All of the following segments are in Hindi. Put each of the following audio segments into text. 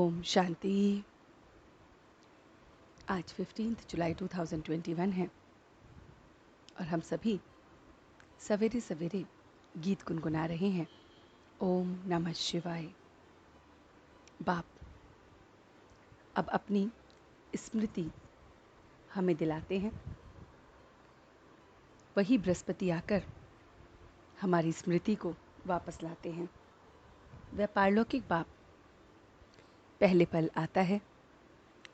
ओम शांति। आज 15 जुलाई 2021 है और हम सभी सवेरे सवेरे गीत गुनगुना रहे हैं। ओम नमः शिवाय। बाप अब अपनी स्मृति हमें दिलाते हैं। वही बृहस्पति आकर हमारी स्मृति को वापस लाते हैं। वह पारलौकिक बाप पहले पल आता है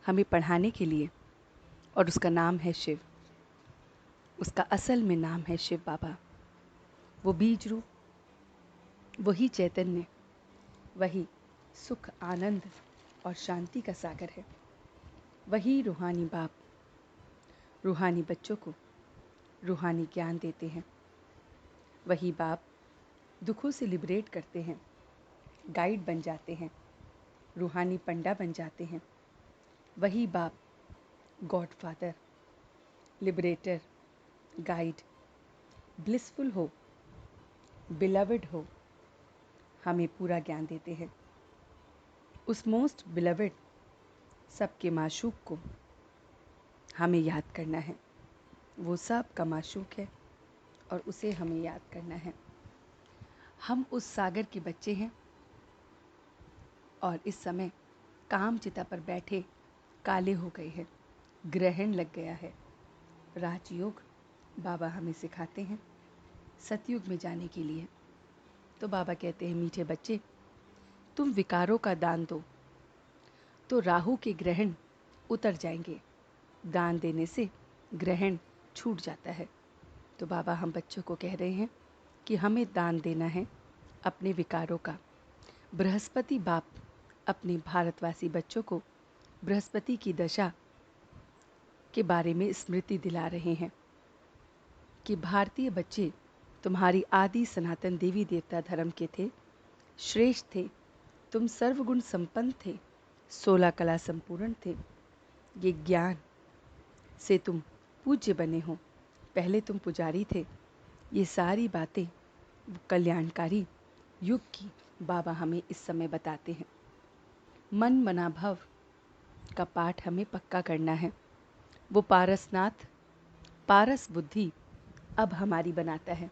हमें पढ़ाने के लिए और उसका नाम है शिव। उसका असल में नाम है शिव बाबा। वो बीज रूप, वही चैतन्य, वही सुख आनंद और शांति का सागर है। वही रूहानी बाप रूहानी बच्चों को रूहानी ज्ञान देते हैं। वही बाप दुखों से लिबरेट करते हैं, गाइड बन जाते हैं, रूहानी पंडा बन जाते हैं। वही बाप God father, liberator, guide, blissful हो, बिलवड हो, हमें पूरा ज्ञान देते हैं। उस मोस्ट बिलवड सबके माशूक को हमें याद करना है। वो सब का माशूक है और उसे हमें याद करना है। हम उस सागर के बच्चे हैं और इस समय काम चिता पर बैठे काले हो गए हैं। ग्रहण लग गया है। राजयोग बाबा हमें सिखाते हैं सतयुग में जाने के लिए। तो बाबा कहते हैं, मीठे बच्चे, तुम विकारों का दान दो तो राहु के ग्रहण उतर जाएंगे। दान देने से ग्रहण छूट जाता है। तो बाबा हम बच्चों को कह रहे हैं कि हमें दान देना है अपने विकारों का। बृहस्पति बाप अपने भारतवासी बच्चों को बृहस्पति की दशा के बारे में स्मृति दिला रहे हैं कि भारतीय बच्चे तुम्हारी आदि सनातन देवी देवता धर्म के थे, श्रेष्ठ थे, तुम सर्वगुण संपन्न थे, 16 कला संपूर्ण थे। ये ज्ञान से तुम पूज्य बने हो। पहले तुम पुजारी थे। ये सारी बातें कल्याणकारी युग की बाबा हमें इस समय बताते हैं। मन मना भव का पाठ हमें पक्का करना है। वो पारसनाथ पारस बुद्धि अब हमारी बनाता है।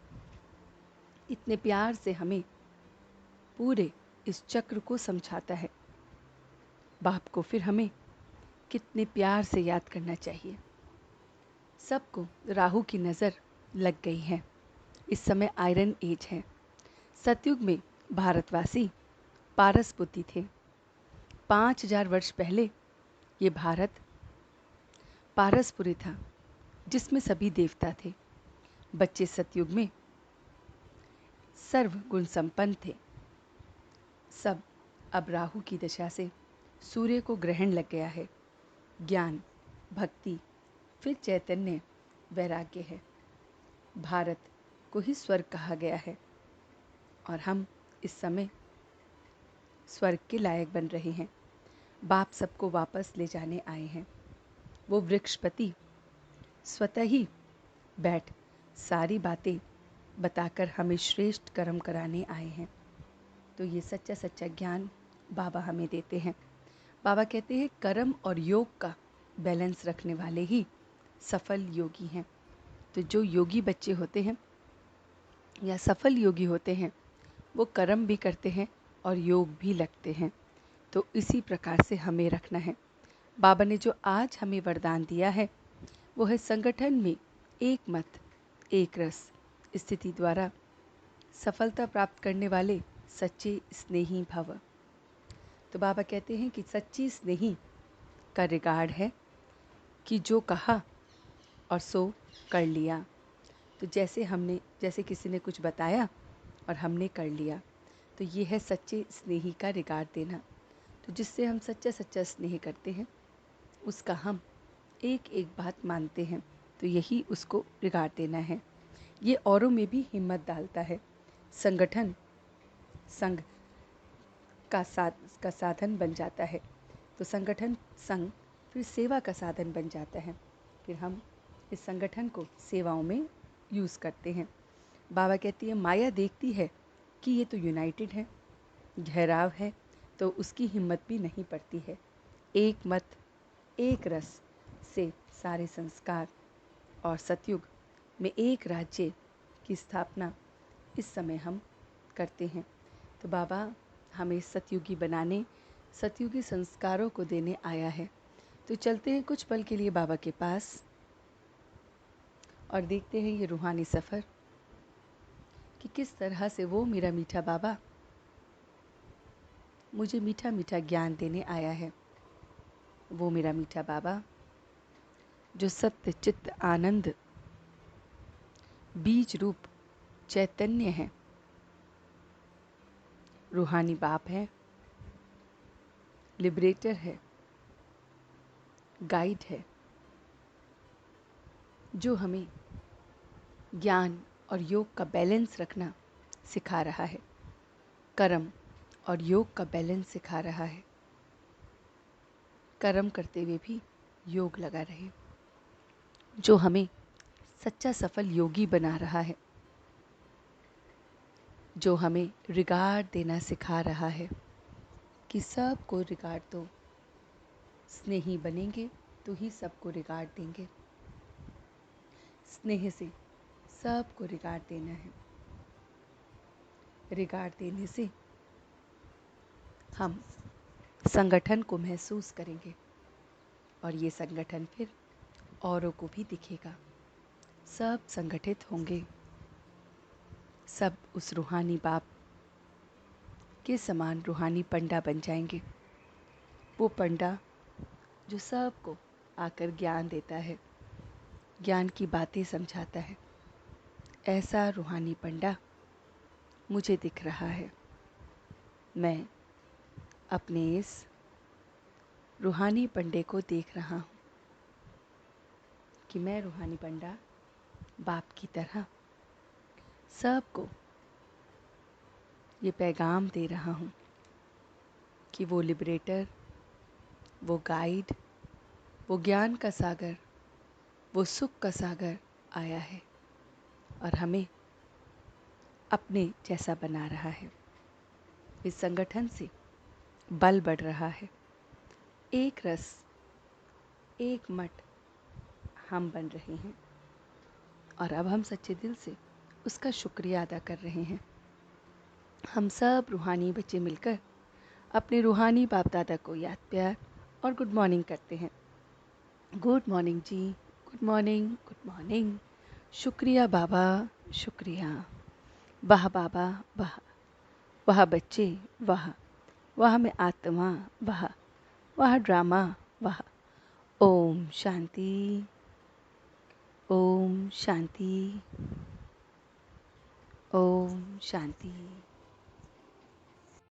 इतने प्यार से हमें पूरे इस चक्र को समझाता है। बाप को फिर हमें कितने प्यार से याद करना चाहिए। सबको राहु की नज़र लग गई है। इस समय आयरन एज है। सतयुग में भारतवासी पारस बुद्धि थे। 5000 वर्ष पहले ये भारत पारसपुरी था जिसमें सभी देवता थे। बच्चे सतयुग में सर्व गुण संपन्न थे। सब अब राहु की दशा से सूर्य को ग्रहण लग गया है। ज्ञान, भक्ति, फिर चैतन्य, वैराग्य है। भारत को ही स्वर्ग कहा गया है और हम इस समय स्वर्ग के लायक बन रहे हैं। बाप सबको वापस ले जाने आए हैं। वो वृक्षपति स्वतः ही बैठ सारी बातें बताकर हमें श्रेष्ठ कर्म कराने आए हैं। तो ये सच्चा सच्चा ज्ञान बाबा हमें देते हैं। बाबा कहते हैं कर्म और योग का बैलेंस रखने वाले ही सफल योगी हैं। तो जो योगी बच्चे होते हैं या सफल योगी होते हैं वो कर्म भी करते हैं और योग भी लगते हैं। तो इसी प्रकार से हमें रखना है। बाबा ने जो आज हमें वरदान दिया है वो है संगठन में एक मत एक रस स्थिति द्वारा सफलता प्राप्त करने वाले सच्चे स्नेही भव। तो बाबा कहते हैं कि सच्ची स्नेही का रिगार्ड है कि जो कहा और सो कर लिया। तो जैसे किसी ने कुछ बताया और हमने कर लिया, तो ये है सच्चे स्नेही का रिगार्ड देना। तो जिससे हम सच्चा सच्चा स्नेह करते हैं उसका हम एक एक बात मानते हैं, तो यही उसको रिगार्ड देना है। ये औरों में भी हिम्मत डालता है। संगठन संघ का साधन बन जाता है। तो संगठन संघ फिर सेवा का साधन बन जाता है। फिर हम इस संगठन को सेवाओं में यूज़ करते हैं। बाबा कहती है माया देखती है कि ये तो यूनाइटेड है, ठहराव है, तो उसकी हिम्मत भी नहीं पड़ती है। एक मत, एक रस से सारे संस्कार और सतयुग में एक राज्य की स्थापना इस समय हम करते हैं। तो बाबा हमें सतयुगी बनाने, सतयुगी संस्कारों को देने आया है। तो चलते हैं कुछ पल के लिए बाबा के पास और देखते हैं ये रूहानी सफ़र कि किस तरह से वो मेरा मीठा बाबा मुझे मीठा मीठा ज्ञान देने आया है। वो मेरा मीठा बाबा जो सत्य चित्त आनंद बीज रूप चैतन्य है, रूहानी बाप है, लिबरेटर है, गाइड है, जो हमें ज्ञान और योग का बैलेंस रखना सिखा रहा है, कर्म और योग का बैलेंस सिखा रहा है। कर्म करते हुए भी योग लगा रहे, जो हमें सच्चा सफल योगी बना रहा है, जो हमें रिगार्ड देना सिखा रहा है कि सबको रिगार्ड दो। स्नेही बनेंगे तो ही सबको रिगार्ड देंगे। स्नेह से सबको रिगार्ड देना है। रिगार्ड देने से हम संगठन को महसूस करेंगे और ये संगठन फिर औरों को भी दिखेगा। सब संगठित होंगे, सब उस रूहानी बाप के समान रूहानी पंडा बन जाएंगे। वो पंडा जो सबको आकर ज्ञान देता है, ज्ञान की बातें समझाता है, ऐसा रूहानी पंडा मुझे दिख रहा है। मैं अपने इस रूहानी पंडे को देख रहा हूँ कि मैं रूहानी पंडा बाप की तरह सबको ये पैगाम दे रहा हूँ कि वो लिबरेटर, वो गाइड, वो ज्ञान का सागर, वो सुख का सागर आया है और हमें अपने जैसा बना रहा है। इस संगठन से बल बढ़ रहा है। एक रस, एक मठ हम बन रहे हैं और अब हम सच्चे दिल से उसका शुक्रिया अदा कर रहे हैं। हम सब रूहानी बच्चे मिलकर अपने रूहानी बाप दादा को याद, प्यार और गुड मॉर्निंग करते हैं। गुड मॉर्निंग जी, गुड मॉर्निंग, गुड मॉर्निंग। शुक्रिया बाबा, शुक्रिया। वाह बाबा, वाह। वाह बच्चे, वाह। वाह में आत्मा, वाह। वाह ड्रामा, वाह। ओम शांति, ओम शांति, ओम शांति।